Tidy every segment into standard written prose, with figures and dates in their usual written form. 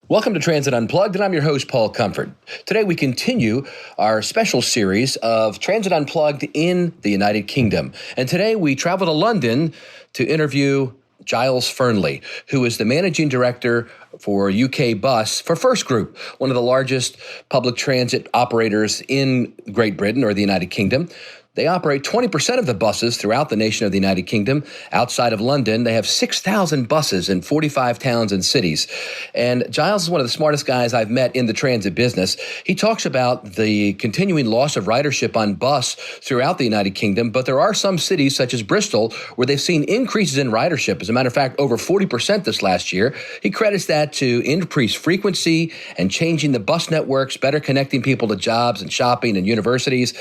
Welcome to Transit Unplugged, and I'm your host, Paul Comfort. Today we continue our special series of Transit Unplugged in the United Kingdom. And today we travel to London to interview Giles Fearnley, who is the managing director for UK Bus for First Group, one of the largest public transit operators in Great Britain or the United Kingdom. They operate 20% of the buses throughout the nation of the United Kingdom. Outside of London, they have 6,000 buses in 45 towns and cities. And Giles is one of the smartest guys I've met in the transit business. He talks about the continuing loss of ridership on bus throughout the United Kingdom, but there are some cities, such as Bristol, where they've seen increases in ridership. As a matter of fact, over 40% this last year. He credits that to increased frequency and changing the bus networks, better connecting people to jobs and shopping and universities,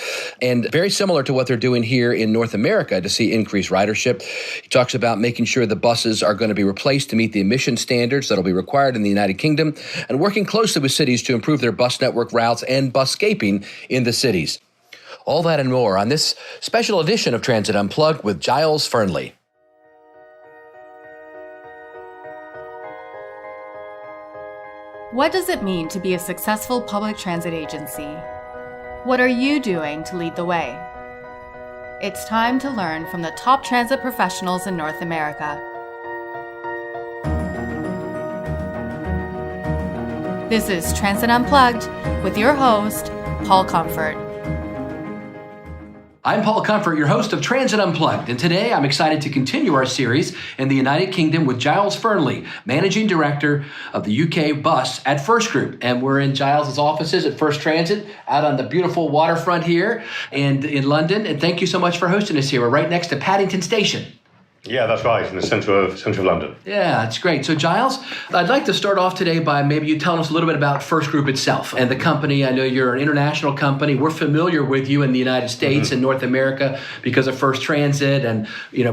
and very similar to what they're doing here in North America to see increased ridership. He talks about making sure the buses are going to be replaced to meet the emission standards that will be required in the United Kingdom, and working closely with cities to improve their bus network routes and buscaping in the cities. All that and more on this special edition of Transit Unplugged with Giles Fearnley. What does it mean to be a successful public transit agency? What are you doing to lead the way? It's time to learn from the top transit professionals in North America. This is Transit Unplugged with your host, Paul Comfort. I'm Paul Comfort, your host of Transit Unplugged, and today I'm excited to continue our series in the United Kingdom with Giles Fearnley, Managing Director of the UK Bus at First Group. And we're in Giles' offices at First Transit out on the beautiful waterfront here and in London. And thank you so much for hosting us here. We're right next to Paddington Station. Yeah, that's right, in the centre of London. Yeah, that's great. So, Giles, I'd like to start off today by maybe you telling us a little bit about First Group itself and the company. I know you're an international company. We're familiar with you in the United States and North America because of First Transit and,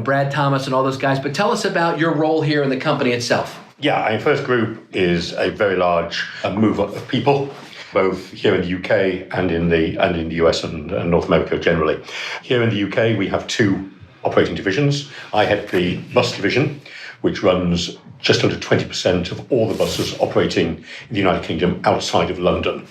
Brad Thomas and all those guys. But tell us about your role here in the company itself. Yeah, First Group is a very large mover of people, both here in the UK and in the US and North America generally. Here in the UK, we have two operating divisions. I head the bus division, which runs just under 20% of all the buses operating in the United Kingdom outside of London.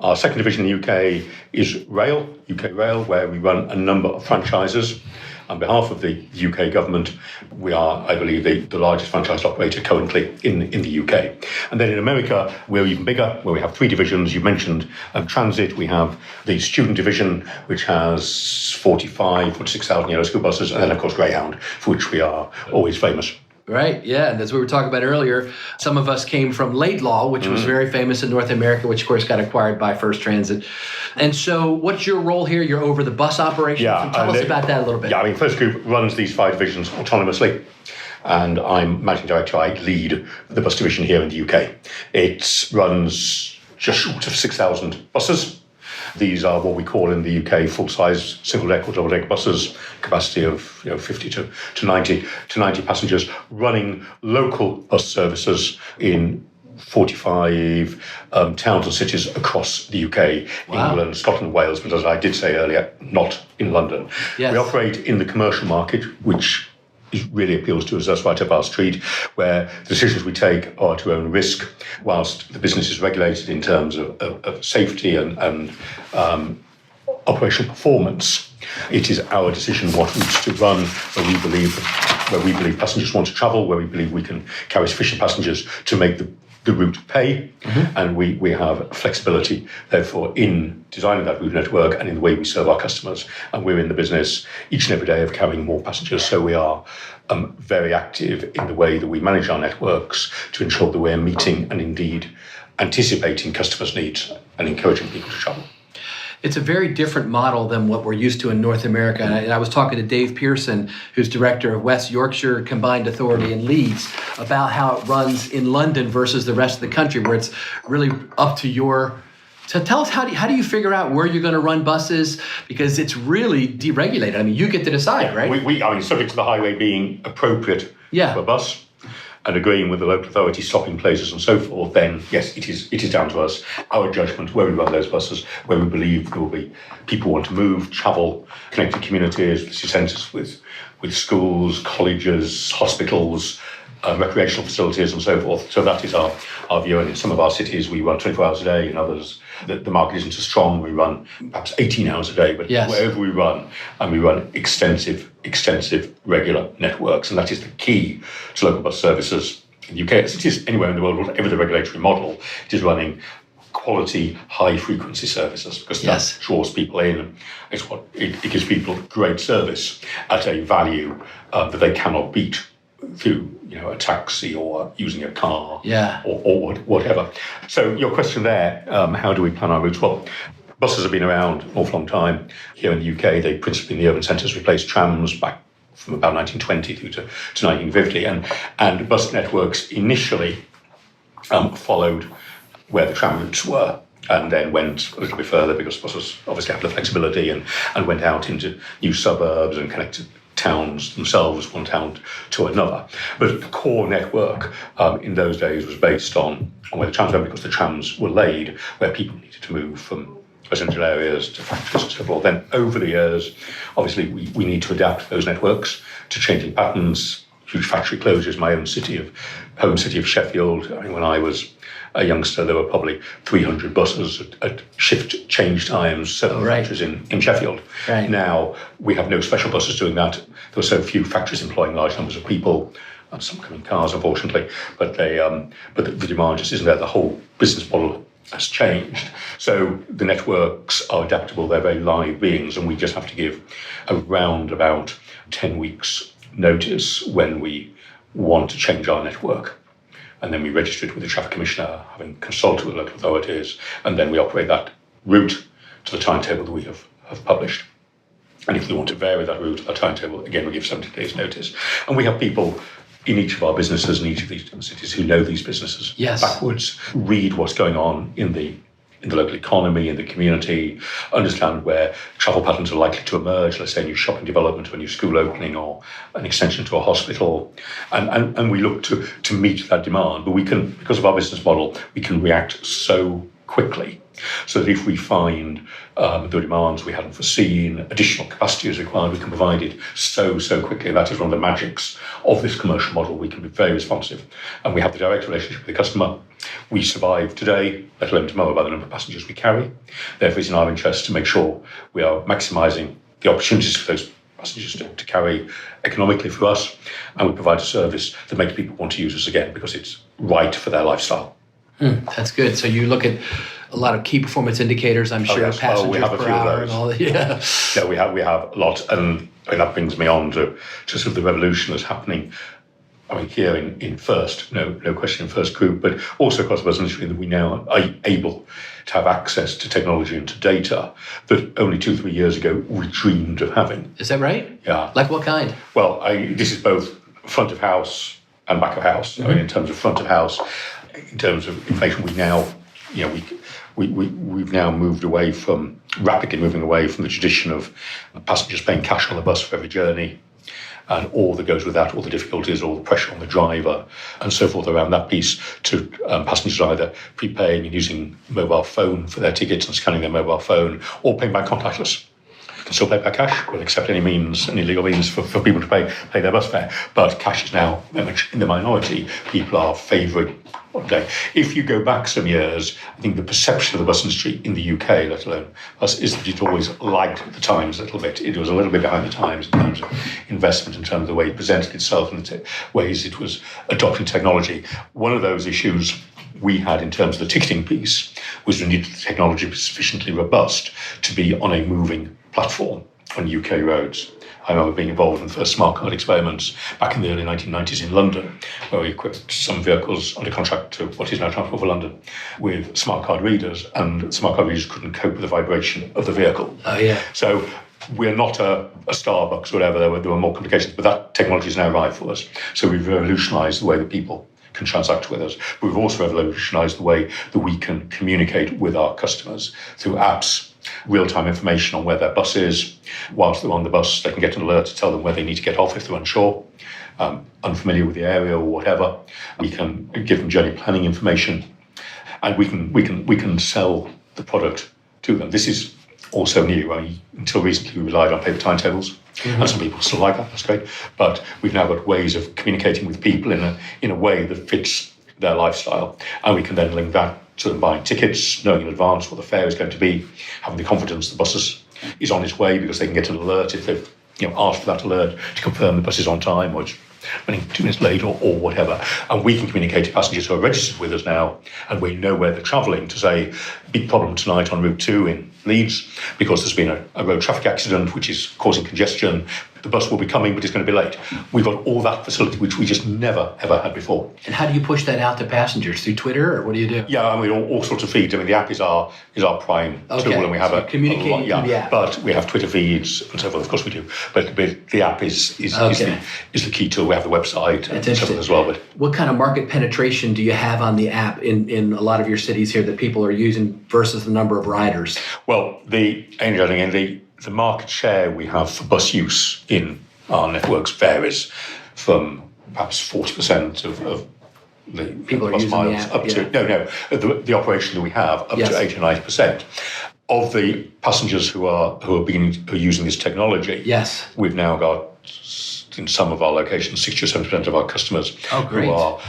Our second division in the UK is UK Rail, where we run a number of franchises. On behalf of the UK government, we are, I believe, the largest franchise operator currently in the UK. And then in America, we're even bigger, where we have three divisions. You mentioned transit. We have the student division, which has 46,000 yellow school buses, and then, of course, Greyhound, for which we are always famous. Right, yeah, and as we were talking about earlier, some of us came from Laidlaw, which was very famous in North America, which of course got acquired by First Transit. And so what's your role here? You're over the bus operations. Yeah, tell us about that a little bit. Yeah, First Group runs these five divisions autonomously, and I'm managing director. I lead the bus division here in the UK. It runs just short of 6,000 buses. These are what we call in the UK full-size single-deck or double-deck buses, capacity of 50 to 90 passengers, running local bus services in 45 towns and cities across the UK, wow. England, Scotland, Wales, but as I did say earlier, not in London. Yes. We operate in the commercial market, which really appeals to us. That's right up our street, where the decisions we take are to own risk, whilst the business is regulated in terms of safety and operational performance. It is our decision what routes to run, where we believe passengers want to travel, where we believe we can carry sufficient passengers to make the route pay, and we have flexibility, therefore, in designing that route network and in the way we serve our customers. And we're in the business each and every day of carrying more passengers, so we are very active in the way that we manage our networks to ensure that we're meeting and indeed anticipating customers' needs and encouraging people to travel. It's a very different model than what we're used to in North America. And I was talking to Dave Pearson, who's director of West Yorkshire Combined Authority in Leeds, about how it runs in London versus the rest of the country, where it's really up to your... So tell us, how do you figure out where you're going to run buses? Because it's really deregulated. I mean, you get to decide, right? Subject to the highway being appropriate for a bus, and agreeing with the local authority, stopping places and so forth, then yes, it is down to us, our judgment, where we run those buses, where we believe there will be people who want to move, travel, connected communities, city centres with schools, colleges, hospitals, recreational facilities and so forth. So that is our view. And in some of our cities, we run 24 hours a day. In others, the market isn't as strong. We run perhaps 18 hours a day. But wherever we run, and we run extensive, regular networks. And that is the key to local bus services in the UK, as it is anywhere in the world, whatever the regulatory model, it is running quality, high-frequency services, because that draws people in. It gives people great service at a value that they cannot beat through, a taxi or using a car or whatever. So your question there, how do we plan our routes? Well, buses have been around an awful long time. Here in the UK, they principally in the urban centres replaced trams back from about 1920 through to 1950. And bus networks initially followed where the tram routes were, and then went a little bit further because buses obviously have the flexibility and went out into new suburbs and connected towns themselves, one town to another. But the core network in those days was based on where the trams went, because the trams were laid where people needed to move from residential areas to factories and so forth. Then over the years, obviously we need to adapt those networks to changing patterns, huge factory closures. My own home city of Sheffield, when I was a youngster, there were probably 300 buses at shift change times, 7 factories in Sheffield. Right. Now, we have no special buses doing that. There were so few factories employing large numbers of people, and some come in cars, unfortunately, but the demand just isn't there. The whole business model has changed. So the networks are adaptable, they're very live beings, and we just have to give around about 10 weeks notice when we want to change our network. And then we register it with the traffic commissioner, having consulted with local authorities, and then we operate that route to the timetable that we have published. And if we want to vary that route, that timetable, again, we give 70 days notice. And we have people in each of our businesses, in each of these cities, who know these businesses backwards, read what's going on in the local economy, in the community, understand where travel patterns are likely to emerge, let's say a new shopping development or a new school opening or an extension to a hospital. And we look to meet that demand. But we can, because of our business model, we can react so quickly so that if we find the demands we hadn't foreseen, additional capacity is required, we can provide it so quickly. That is one of the magics of this commercial model. We can be very responsive, and we have the direct relationship with the customer. We survive today, let alone tomorrow, by the number of passengers we carry. Therefore, it's in our interest to make sure we are maximising the opportunities for those passengers to carry economically for us, and we provide a service that makes people want to use us again because it's right for their lifestyle. That's good. So you look at a lot of key performance indicators, I'm sure, passengers we have a per few hour of those. and all that. Yeah, we have a lot, and that brings me on to sort of the revolution that's happening. I mean, here in First, no question in First Group, but also across the bus industry, that we now are able to have access to technology and to data that only 2-3 years ago we dreamed of having. Is that right? Yeah. Like what kind? Well, this is both front of house and back of house. I mean, in terms of front of house, in terms of information, we've now rapidly moving away from the tradition of passengers paying cash on the bus for every journey, and all that goes with that, all the difficulties, all the pressure on the driver, and so forth around that piece, to passengers either prepaying and using mobile phone for their tickets and scanning their mobile phone, or paying by contactless. You can still pay by cash. We'll accept any legal means for people to pay their bus fare, but cash is now very much in the minority. People are favouring one day. If you go back some years, I think the perception of the bus industry in the UK, let alone us, is that it always lagged the times a little bit. It was a little bit behind the times in terms of investment, in terms of the way it presented itself and the ways it was adopting technology. One of those issues we had in terms of the ticketing piece was we needed the technology to be sufficiently robust to be on a moving platform on UK roads. I remember being involved in the first smart card experiments back in the early 1990s in London, where we equipped some vehicles under contract to what is now Transport for London with smart card readers, and smart card readers couldn't cope with the vibration of the vehicle. Oh, yeah. So we're not a Starbucks or whatever. There were more complications, but that technology is now right for us. So we've revolutionised the way that people can transact with us. But we've also revolutionised the way that we can communicate with our customers through apps, real-time information on where their bus is. Whilst they're on the bus, they can get an alert to tell them where they need to get off if they're unsure, unfamiliar with the area or whatever. We can give them journey planning information, and we can sell the product to them. This is also new. Until recently, we relied on paper timetables. And some people still like that, that's great. But we've now got ways of communicating with people in a way that fits their lifestyle. And we can then link that to them buying tickets, knowing in advance what the fare is going to be, having the confidence the bus is on its way because they can get an alert if they've asked for that alert to confirm the bus is on time or it's running 2 minutes late or whatever. And we can communicate to passengers who are registered with us now, and we know where they're travelling, to say, big problem tonight on Route 2 in Leeds because there's been a road traffic accident which is causing congestion. The bus will be coming, but it's going to be late. We've got all that facility, which we just never, ever had before. And how do you push that out to passengers? Through Twitter, or what do you do? Yeah, I mean, all sorts of feeds. I mean, the app is our prime tool, and we have communicating through the app. But we have Twitter feeds and so forth. Of course, we do. But the app is the key tool. We have the website and so forth as well. But what kind of market penetration do you have on the app in a lot of your cities here that people are using versus the number of riders? Well, the market share we have for bus use in our networks varies from perhaps 40% of the people bus are using miles the app, up to the operation that we have up to 80 or 90%. Of the passengers who are using this technology, yes, we've now got in some of our locations 60 or 70% of our customers who are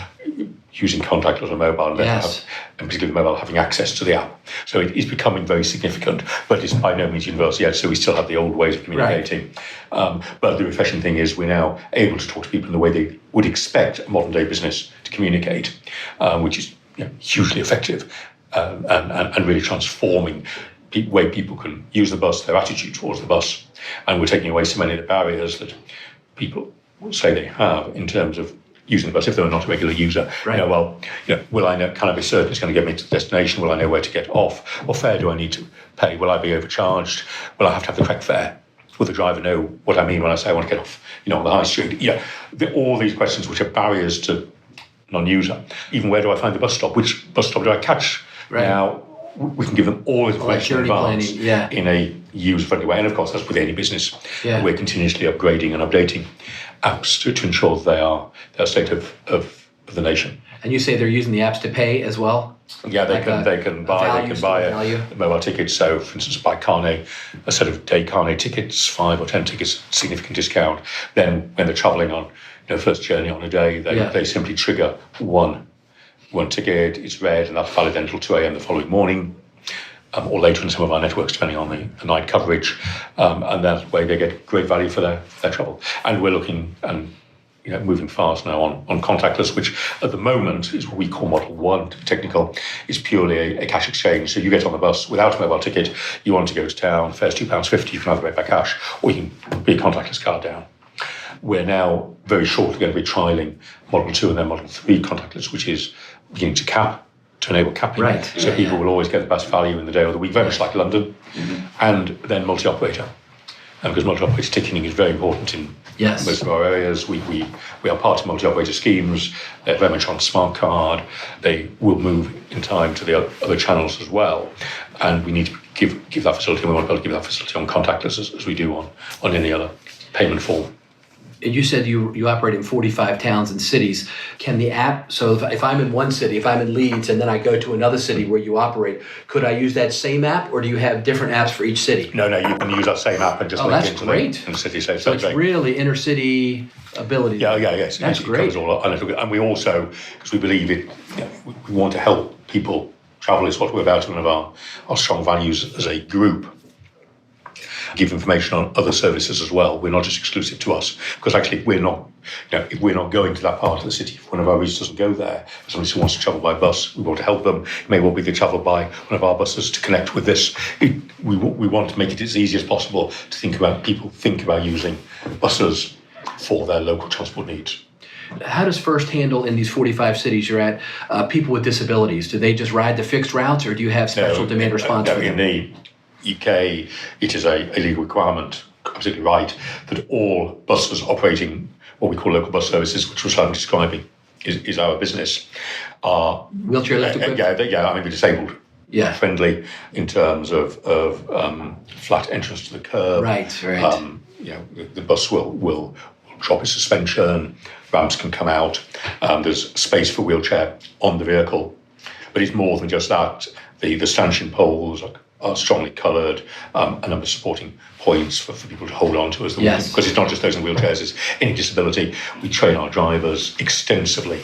using contactless or mobile, and and particularly mobile, having access to the app. So it is becoming very significant, but it's by no means universal yet. So we still have the old ways of communicating. Right. But the refreshing thing is we're now able to talk to people in the way they would expect a modern day business to communicate, which is hugely effective and really transforming the way people can use the bus, their attitude towards the bus. And we're taking away so many of the barriers that people will say they have in terms of using the bus if they're not a regular user. Right. Will I know, can I be certain it's going to get me to the destination? Will I know where to get off? What fare do I need to pay? Will I be overcharged? Will I have to have the correct fare? Will the driver know what I mean when I say I want to get off, on the high street? All these questions which are barriers to non-user. Even where do I find the bus stop? Which bus stop do I catch? Right. Now, we can give them all information in advance in a user-friendly way. And of course, that's with any business. Yeah. We're continuously upgrading and updating apps to ensure they are the state of the nation. And you say they're using the apps to pay as well? Yeah, they can buy a mobile tickets. So, for instance, buy Carnet, a set of day Carnet tickets, 5 or 10 tickets, significant discount. Then, when they're travelling on first journey on a day, they simply trigger one ticket. It's read, and that's valid until 2 a.m. the following morning. Or later in some of our networks, depending on the night coverage, and that way they get great value for their travel. And we're looking and moving fast now on contactless, which at the moment is what we call Model 1, to be technical. Is purely a cash exchange. So you get on the bus without a mobile ticket, you want to go to town, fare's £2.50, you can either pay by cash, or you can put your contactless card down. We're now very shortly going to be trialling Model 2 and then Model 3 contactless, which is beginning to enable capping. Right. So people will always get the best value in the day or the week, very much like London. Mm-hmm. And then multi-operator. Because multi-operator ticketing is very important in most of our areas. We are part of multi-operator schemes. They're very much on smart card. They will move in time to the other channels as well. And we need to give that facility, and we want to be able to give that facility on contactless as we do on any other payment form. And you said you operate in 45 towns and cities. Can the app, so if I'm in one city, if I'm in Leeds and then I go to another city where you operate, could I use that same app, or do you have different apps for each city? No, you can use that same app and just link into the city. So it's really intercity ability. Yes. That's great. Covers all, and we also, because we believe it, we want to help people. Travel is what we're about, one of our strong values as a group. Give information on other services as well. We're not just exclusive to us, because actually if we're not going to that part of the city, if one of our routes doesn't go there, somebody who wants to travel by bus, we want to help them. It may well be they travel by one of our buses to connect with this. We want to make it as easy as possible to think about using buses for their local transport needs. How does First handle in these 45 cities you're at people with disabilities? Do they just ride the fixed routes, or do you have special demand response for them? In the UK, it is a legal requirement, absolutely right, that all buses operating what we call local bus services, which was I'm describing, is our business, are wheelchair lift equipped. We're disabled. Friendly in terms of flat entrance to the curb. Right. The bus will drop its suspension, ramps can come out, there's space for wheelchair on the vehicle. But it's more than just that. The stanchion poles are strongly coloured, a number of supporting points for people to hold on to as the Yes. because it's not just those in wheelchairs, it's any disability. We train our drivers extensively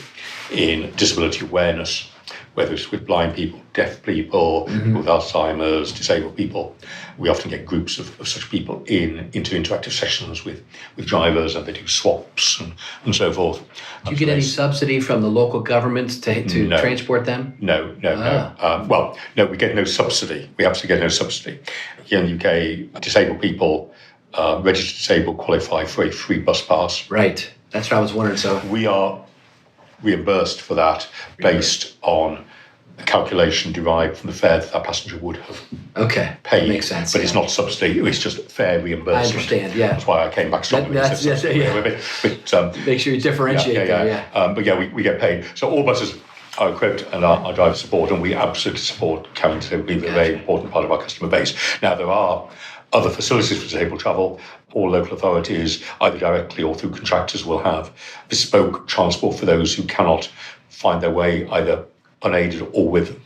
in disability awareness, whether it's with blind people, deaf people, people with Alzheimer's, disabled people. We often get groups of such people into interactive sessions with drivers, and they do swaps and so forth. Do you get any subsidy from the local governments to No. transport them? No. No, we get no subsidy. We absolutely get no subsidy. Here in the UK, disabled people, registered disabled, qualify for a free bus pass. Right. That's what I was wondering. So We are reimbursed for that based on a calculation derived from the fare that passenger would have okay, paid. makes sense. But it's not subsidy, it's just fare reimbursement. I understand, yeah. That's why I came back strongly. That's- yes, yeah. Make sure you differentiate there, yeah. But yeah, we get paid. So all buses are equipped and our driver support, and we absolutely support carrying disabled people. They're a very important part of our customer base. Now, there are other facilities for disabled travel. All local authorities, either directly or through contractors, will have bespoke transport for those who cannot find their way either unaided or with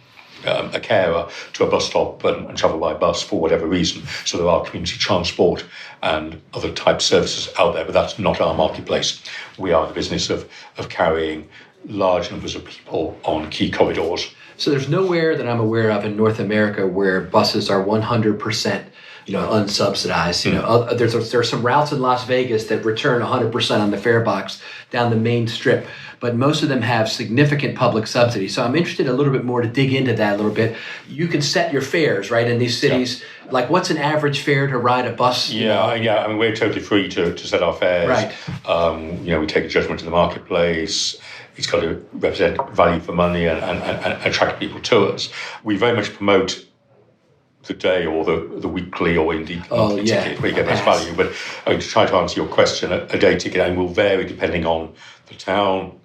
a carer to a bus stop and travel by bus for whatever reason. So there are community transport and other type services out there, but that's not our marketplace. We are in the business of carrying large numbers of people on key corridors. So there's nowhere that I'm aware of in North America where buses are 100%, unsubsidized. There's some routes in Las Vegas that return 100% on the fare box down the main strip, but most of them have significant public subsidy. So I'm interested a little bit more to dig into that a little bit. You can set your fares, right, in these cities. Yeah. Like, what's an average fare to ride a bus? Yeah. I mean, we're totally free to set our fares. Right. We take a judgment in the marketplace. It's got to represent value for money and attract people to us. We very much promote the day or the weekly or indeed monthly ticket where you get best value. But to try to answer your question, a day ticket will vary depending on the town,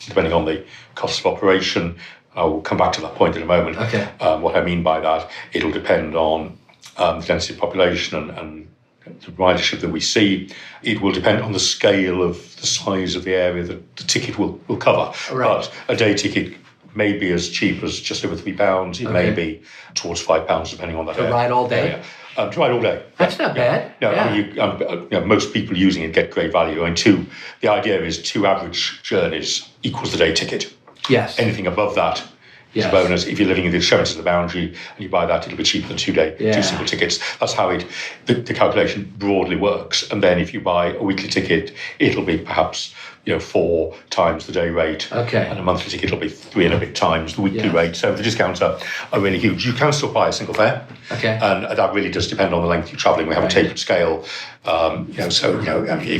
depending on the cost of operation. I will come back to that point in a moment. Okay. What I mean by that, it'll depend on the density of population and the ridership that we see. It will depend on the scale of the size of the area that the ticket will cover. Right. But a day ticket may be as cheap as just over £3. It may be towards £5, depending on that area. To ride all day? To ride all day. That's not bad. No, Yeah. I mean, most people using it get great value. I mean, the idea is 2 average journeys equals the day ticket. Yes. Anything above that is a bonus. If you're living in the extremities of the boundary and you buy that, it'll be cheaper than 2 single tickets. That's how the calculation broadly works. And then if you buy a weekly ticket, it'll be perhaps 4 times the day rate. Okay. And a monthly ticket will be 3 and a bit times the weekly rate. So the discounts are really huge. You can still buy a single fare. Okay. And that really does depend on the length you're travelling. We have a tapered scale. If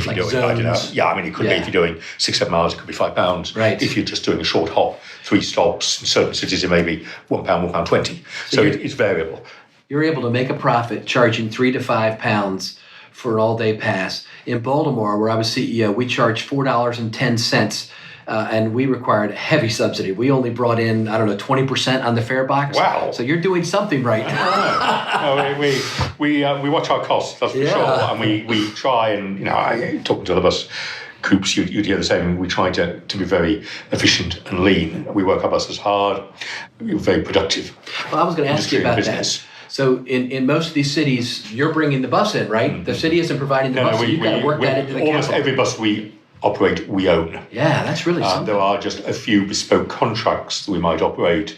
you're doing, zones. it could be if you're doing 6-7 miles, it could be £5. Right. If you're just doing a short hop, 3 stops, in certain cities it may be £1, £1.20. So it's variable. You're able to make a profit charging £3 to £5 for an all-day pass. In Baltimore, where I was CEO, we charged $4.10, and we required a heavy subsidy. We only brought in, 20% on the fare box. Wow. So you're doing something right. We watch our costs, that's for sure. And we try and, talking to other bus groups, you'd hear the same. We try to be very efficient and lean. We work our buses hard. We're very productive. Well, I was going to ask you about that. So in most of these cities, you're bringing the bus in, right? Mm-hmm. The city isn't providing the bus, so you've got to work that into the almost capital. Every bus we operate, we own. Yeah, that's really something. There are just a few bespoke contracts that we might operate,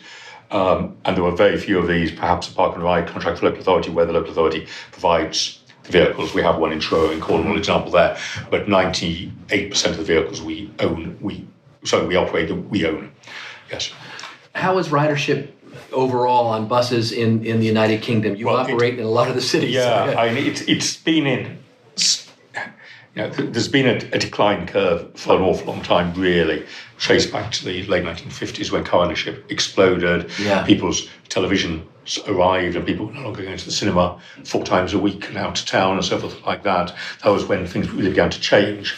and there are very few of these, perhaps a park and ride contract for local authority, where the local authority provides the vehicles. We have one in Truro, in Cornwall, example there, but 98% of the vehicles we own, we operate, we own. Yes. How is ridership overall on buses in the United Kingdom? You operate in a lot of the cities. Yeah, I mean, it's been in. There's been a decline curve for an awful long time, really, traced back to the late 1950s when car ownership exploded. Yeah. People's television arrived and people were no longer going to the cinema 4 times a week and out to town and so forth like that. That was when things really began to change.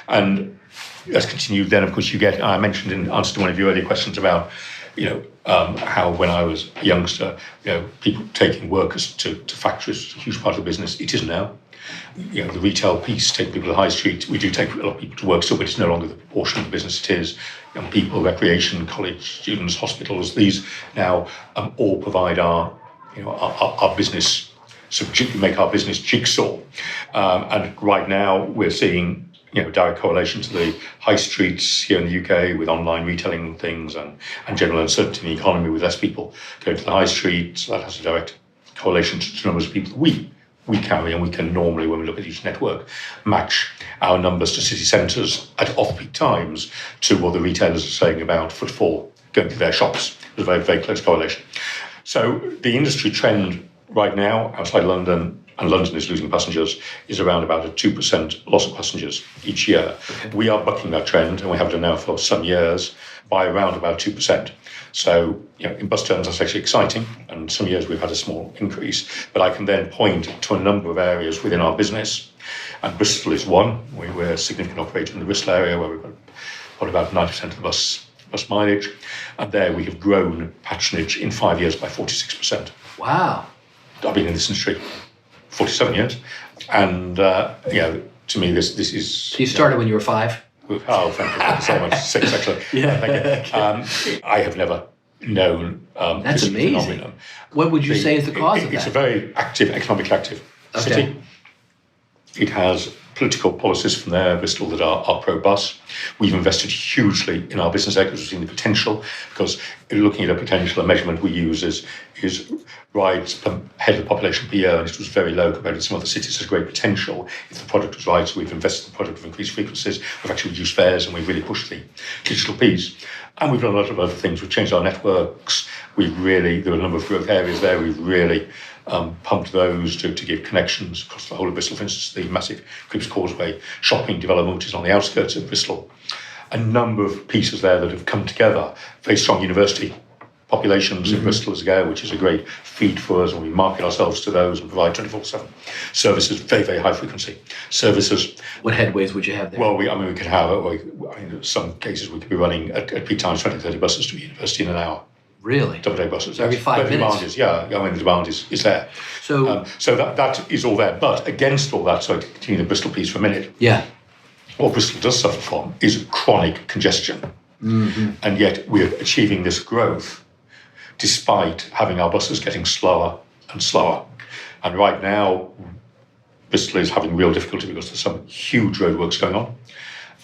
And that's continued. Then, of course, I mentioned in answer to one of your earlier questions about how when I was a youngster, people taking workers to factories was a huge part of the business. It is now. The retail piece, taking people to the high street, we do take a lot of people to work still, but it's no longer the proportion of the business it is. Young people, recreation, college students, hospitals, these now all provide our our business, make our business jigsaw. And right now we're seeing direct correlation to the high streets here in the UK with online retailing and things, and general uncertainty in the economy with less people going to the high street. So that has a direct correlation to the numbers of people that we carry, and we can normally, when we look at each network, match our numbers to city centres at off-peak times to what the retailers are saying about footfall going to their shops. There's a very, very close correlation. So the industry trend right now outside London, and London is losing passengers, is around about a 2% loss of passengers each year. Okay. We are bucking that trend, and we have done now for some years, by around about 2%. So, in bus terms, that's actually exciting, and some years we've had a small increase. But I can then point to a number of areas within our business, and Bristol is one. We're a significant operator in the Bristol area, where we've got probably about 90% of the bus mileage, and there we have grown patronage in 5 years by 46%. Wow. I've been in this industry 47 years, and to me this is... So you started when you were 5? Oh, thank you so much. 6, actually. Yeah. Thank you. I have never known That's this amazing. phenomenon. What would you say is the cause of that? It's a very active, economically active city. It has political policies from there, Bristol, that are pro-bus. We've invested hugely in our business there because we've seen the potential, because looking at a potential, a measurement we use is rides per head of the population per year, and it was very low compared to some other cities. There's great potential if the product was right, so we've invested in the product, we've increased frequencies, we've actually reduced fares, and we've really pushed the digital piece. And we've done a lot of other things. We've changed our networks. There are a number of growth areas there. We've really pumped those to give connections across the whole of Bristol. For instance, the massive Cribs Causeway shopping development, which is on the outskirts of Bristol. A number of pieces there that have come together. Very strong university populations in Bristol as well, which is a great feed for us, and we market ourselves to those and provide 24/7 services, very, very high frequency services. What headways would you have there? Well, we could have, in some cases, we could be running at peak times 20, 30 buses to a university in an hour. Really? Double-day buses. Every 5 minutes? The demand is there. So that is all there. But against all that, so to continue the Bristol piece for a minute, what Bristol does suffer from is chronic congestion. Mm-hmm. And yet we're achieving this growth despite having our buses getting slower and slower. And right now, Bristol is having real difficulty because there's some huge roadworks going on,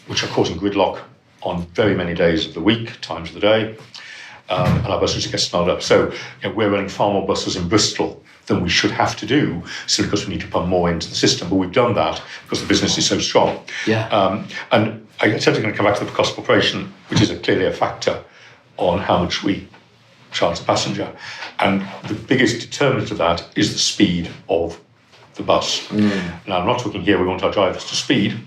which are causing gridlock on very many days of the week, times of the day, and our buses get snarled up. So we're running far more buses in Bristol than we should have to do, simply because we need to pump more into the system. But we've done that because the business is so strong. Yeah. And I'm certainly going to come back to the cost of operation, which is clearly a factor on how much we charge the passenger. And the biggest determinant of that is the speed of the bus. Now, I'm not talking here we want our drivers to speed.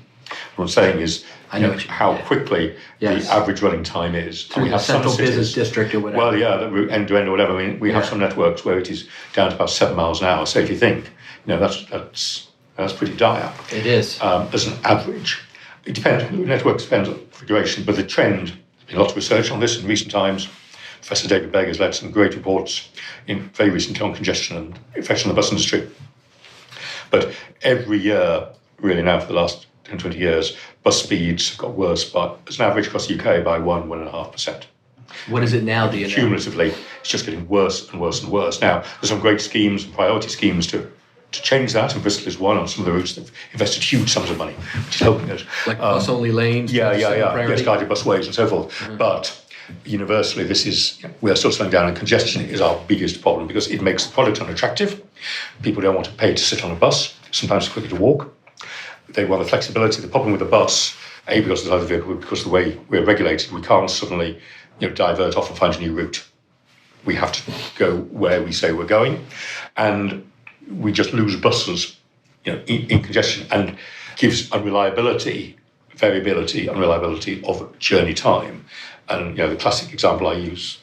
What I'm saying is how quickly the average running time is. Through the central business district or whatever. Well, end-to-end or whatever. I mean, we have some networks where it is down to about 7 miles an hour. So if you think, that's pretty dire. It is. As an average. It depends. The network depends on configuration, but the trend, there's been lots of research on this in recent times. Professor David Begg has led some great reports very recently on congestion and effects on the bus industry. But every year, really now for the last 10, 20 years, bus speeds have got worse, but as an average across the UK by 1.5%. What is it now, do you know? Cumulatively, it's just getting worse and worse and worse. Now, there's some great schemes and priority schemes to change that, and Bristol is one on some of the routes. They've invested huge sums of money, which is helping us. Like bus-only lanes? Yes, guided busways and so forth. Mm-hmm. But universally, we are still slowing down, and congestion is our biggest problem because it makes the product unattractive. People don't want to pay to sit on a bus. Sometimes it's quicker to walk. They want the flexibility. The problem with the bus, because of the other vehicle, because of the way we're regulated, we can't suddenly divert off and find a new route. We have to go where we say we're going, and we just lose buses in congestion, and gives variability of journey time. And the classic example I use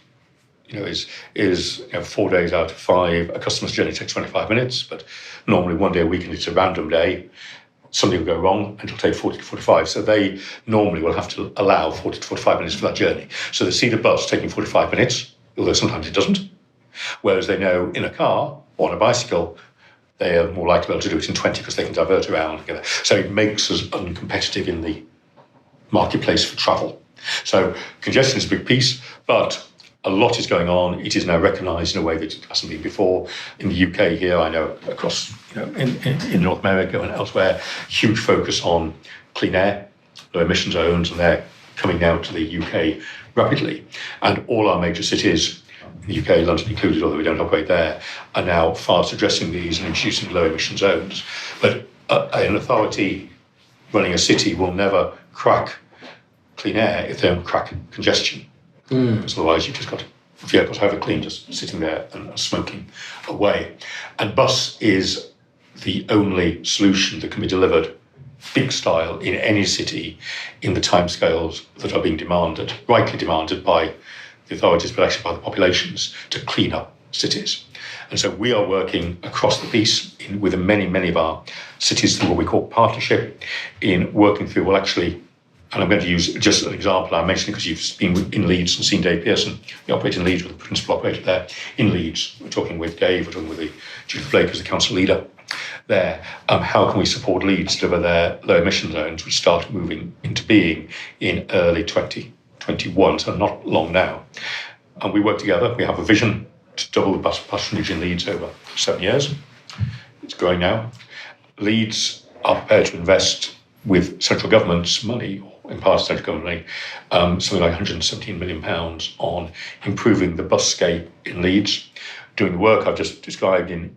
is 4 days out of 5 a customer's journey takes 25 minutes, but normally 1 day a week, and it's a random day, something will go wrong and it'll take 40 to 45. So they normally will have to allow 40 to 45 minutes for that journey. So they see the bus taking 45 minutes, although sometimes it doesn't. Whereas they know in a car or on a bicycle, they are more likely to be able to do it in 20 because they can divert around together. So it makes us uncompetitive in the marketplace for travel. So congestion is a big piece, but a lot is going on. It is now recognised in a way that it hasn't been before. In the UK here, I know across in North America and elsewhere, huge focus on clean air, low emission zones, and they're coming now to the UK rapidly. And all our major cities, the UK, London included, although we don't operate there, are now fast addressing these and introducing low emission zones. But an authority running a city will never crack clean air if they don't crack congestion. Because otherwise you've just got vehicles, however clean, just sitting there and smoking away. And bus is the only solution that can be delivered big style in any city in the timescales that are being demanded, rightly demanded by the authorities, but actually by the populations, to clean up cities. And so we are working across the piece with many of our cities through what we call partnership, in working through, well, actually, and I'm going to use just an example I mentioned because you've been in Leeds and seen Dave Pearson. We operate in Leeds with the principal operator there in Leeds. We're talking with Dave, we're talking with Judith Blake as the council leader there. How can we support Leeds to deliver their low emission zones, which start moving into being in early 2021, so not long now. And we work together. We have a vision to double the bus patronage in Leeds over 7 years. It's growing now. Leeds are prepared to invest with central government's money, in part of central government money, something like £117 million on improving the busscape in Leeds, doing the work I've just described in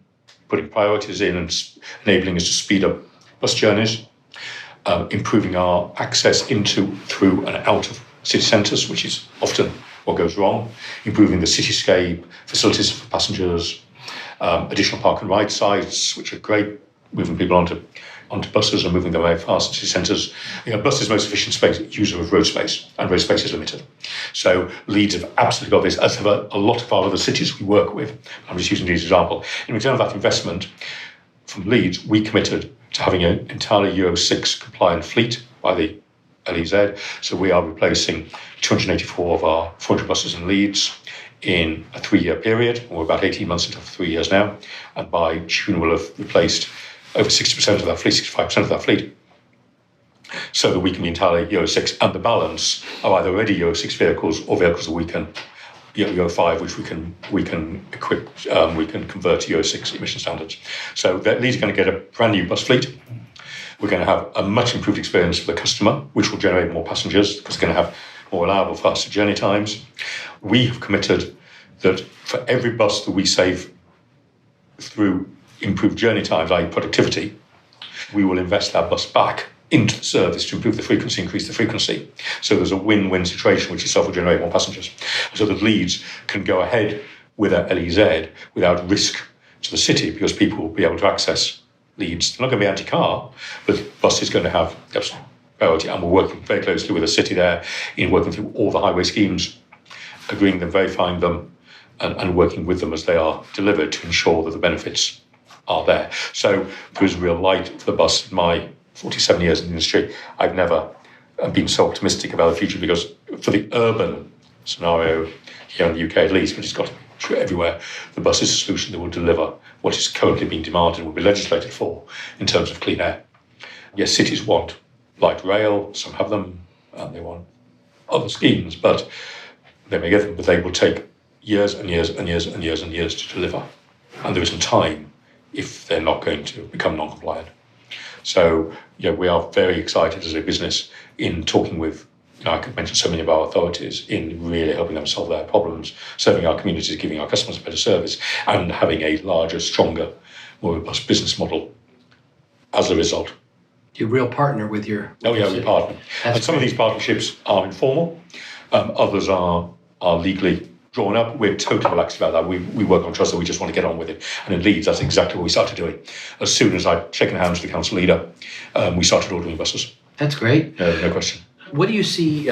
putting priorities in and enabling us to speed up bus journeys, improving our access through and out of city centres, which is often what goes wrong, improving the cityscape, facilities for passengers, additional park and ride sites, which are great, moving people onto buses and moving them very fast to city centres. Bus is the most efficient user of road space, and road space is limited. So Leeds have absolutely got this, as have a lot of our other cities we work with. I'm just using Leeds as an example. In return for that investment from Leeds, we committed to having an entirely Euro 6 compliant fleet by the LEZ. So we are replacing 284 of our 400 buses in Leeds in a 3-year period. We're about 18 months into 3 years now. And by June, we'll have replaced over 60% of that fleet, 65% of that fleet, so that we can be entirely Euro 6. And the balance are either already Euro 6 vehicles or vehicles that we can, Euro 5, which we can equip, we can convert to Euro 6 emission standards. So that Leeds are going to get a brand new bus fleet. We're going to have a much improved experience for the customer, which will generate more passengers because they're going to have more reliable, faster journey times. We have committed that for every bus that we save through improved journey times, i.e. productivity, we will invest that bus back into the service to improve the frequency, increase the frequency. So there's a win-win situation, which itself will generate more passengers. So that Leeds can go ahead with a LEZ without risk to the city, because people will be able to access Leeds. They're not going to be anti-car, but the bus is going to have priority. And we're working very closely with the city there in working through all the highway schemes, agreeing them, verifying them, and working with them as they are delivered to ensure that the benefits are there. So there is real light for the bus. In my 47 years in the industry, I've never been so optimistic about the future, because for the urban scenario here in the UK at least, which has got to be true everywhere, the bus is a solution that will deliver what is currently being demanded and will be legislated for in terms of clean air. Yes, cities want light rail, some have them, and they want other schemes, but they may get them, but they will take years and years and years and years and years to deliver. And there isn't time if they're not going to become non-compliant. So, we are very excited as a business in talking with, I could mention so many of our authorities, in really helping them solve their problems, serving our communities, giving our customers a better service, and having a larger, stronger, more robust business model as a result. You're a real partner with your... Oh, yeah, we're partner. And some of these partnerships are informal, others are legally drawn up. We're totally relaxed about that. We work on trust, so we just want to get on with it. And in Leeds, that's exactly what we started doing. As soon as I'd shaken hands with the council leader, we started ordering buses. That's great. No question. What do you see?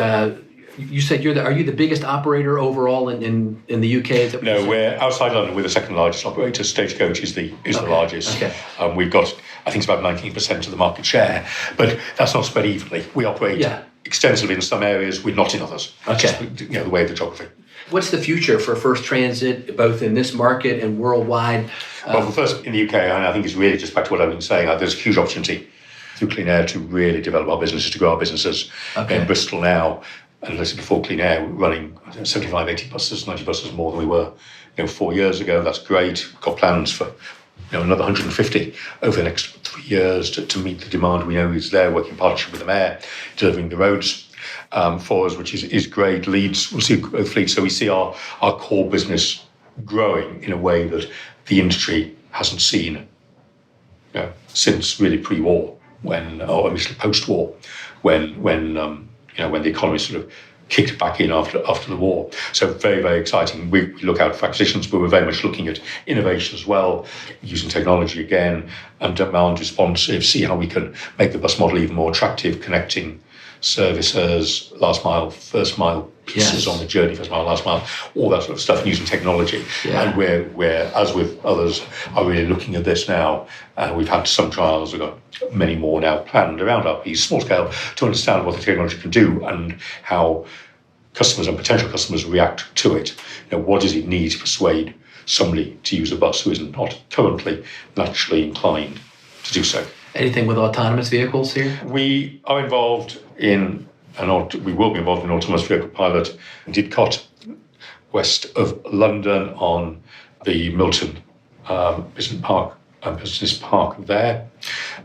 You said are you the biggest operator overall in the UK? No, we're outside London. We're the second largest operator. Stagecoach is the largest. Okay. We've got, I think it's about 19% of the market share, but that's not spread evenly. We operate extensively in some areas, we're not in others. Okay. Just, the way of the geography. What's the future for First Transit, both in this market and worldwide? Well, first in the UK, and I think it's really just back to what I've been saying, there's a huge opportunity through clean air to really develop our businesses, to grow our businesses. Okay. In Bristol now, and let's say before Clean Air, we're running 75, 80 buses, 90 buses more than we were 4 years ago. That's great. We've got plans for another 150 over the next 3 years to meet the demand we know is there, working in partnership with the Mayor, delivering the roads for us, which is great. Leeds, we'll see growth fleet. So we see our core business growing in a way that the industry hasn't seen since really pre-war, or initially post-war, when the economy sort of kicked back in after the war. So very, very exciting. We look out for acquisitions, but we're very much looking at innovation as well, using technology again and demand responsive, see how we can make the bus model even more attractive, connecting services, last mile, first mile pieces on the journey, first mile, last mile, all that sort of stuff, and using technology. Yeah. And we're, as with others, are really looking at this now. We've had some trials, we've got many more now planned around our piece, small scale, to understand what the technology can do and how customers and potential customers react to it. What does it need to persuade somebody to use a bus who is not currently naturally inclined to do so? Anything with autonomous vehicles here? We are involved in, we will be involved in an autonomous vehicle pilot in Didcot, west of London, on the Milton Business Park there.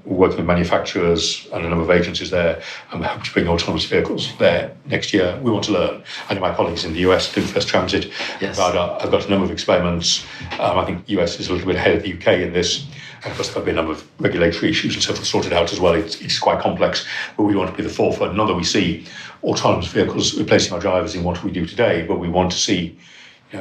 We're working with manufacturers and a number of agencies there, and we hope to bring autonomous vehicles there next year. We want to learn. I know my colleagues in the US do First Transit. Yes. I've got a number of experiments. I think the US is a little bit ahead of the UK in this. And of course, there have been a number of regulatory issues and so forth sorted out as well. It's quite complex, but we want to be the forefront. Not that we see autonomous vehicles replacing our drivers in what we do today, but we want to see, we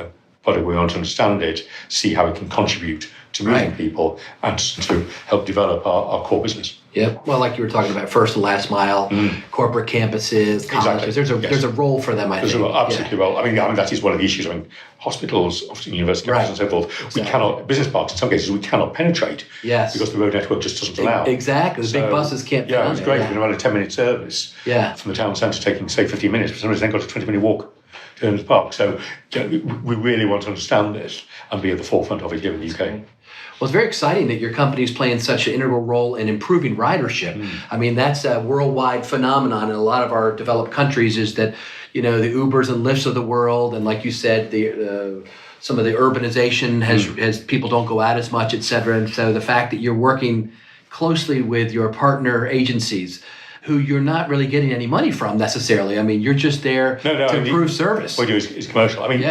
want to understand it, see how it can contribute to moving people and to help develop our core business. Yep. Well, like you were talking about, first and last mile, corporate campuses, colleges. Exactly. There's a role for them, I think. Absolutely role. I mean, that is one of the issues. I mean, hospitals, often university campuses and so forth, exactly. We cannot, business parks in some cases, we cannot penetrate. Yes. Because the road network just doesn't allow. Exactly. The big buses can't. Yeah, it's great. You can run a 10-minute service from the town centre, taking, say, 15 minutes, but somebody's then got a 20-minute walk to the park. So we really want to understand this and be at the forefront of it here in the UK. Well, it's very exciting that your company is playing such an integral role in improving ridership. I mean, that's a worldwide phenomenon in a lot of our developed countries, is that, the Ubers and Lyfts of the world, and like you said, some of the urbanization has people don't go out as much, et cetera. And so the fact that you're working closely with your partner agencies, who you're not really getting any money from necessarily. I mean, you're just there to improve service. What we do is commercial. I mean,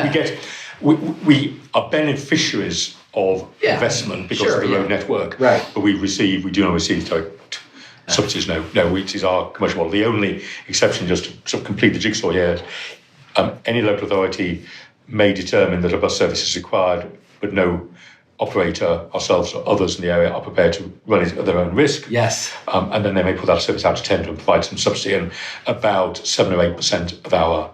we are beneficiaries of investment because of the road network. Right. But we do not receive direct subsidies. No, it is our commercial model. The only exception, just to sort of complete the jigsaw here, any local authority may determine that a bus service is required, but no operator, ourselves or others in the area, are prepared to run it at their own risk. Yes. And then they may put that service out to tender and provide some subsidy. And about 7 or 8% of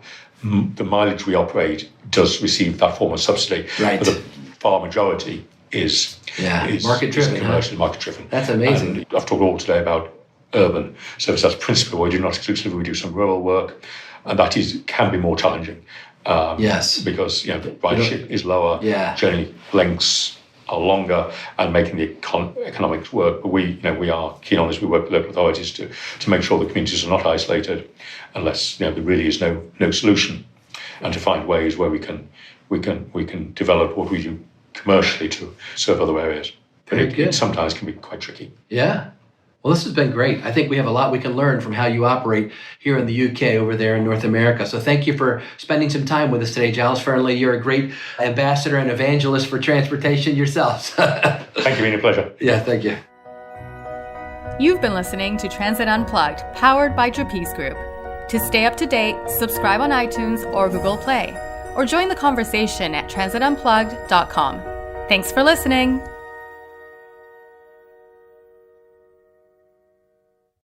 the mileage we operate does receive that form of subsidy. Right. But the far majority is market-driven. Commercially market-driven. That's amazing. And I've talked all today about urban service. That's principally what we do, not exclusively. We do some rural work, and that can be more challenging. Because the ridership is lower, journey lengths are longer, and making the economics work. But we are keen on this. We work with local authorities to make sure the communities are not isolated, unless there really is no solution, and to find ways where we can develop what we do commercially to serve other areas. But it sometimes can be quite tricky. Yeah. Well, this has been great. I think we have a lot we can learn from how you operate here in the UK, over there in North America. So thank you for spending some time with us today, Giles Fearnley. You're a great ambassador and evangelist for transportation yourself. Thank you, it's been a pleasure. Yeah, thank you. You've been listening to Transit Unplugged, powered by Trapeze Group. To stay up to date, subscribe on iTunes or Google Play, or join the conversation at transitunplugged.com. Thanks for listening.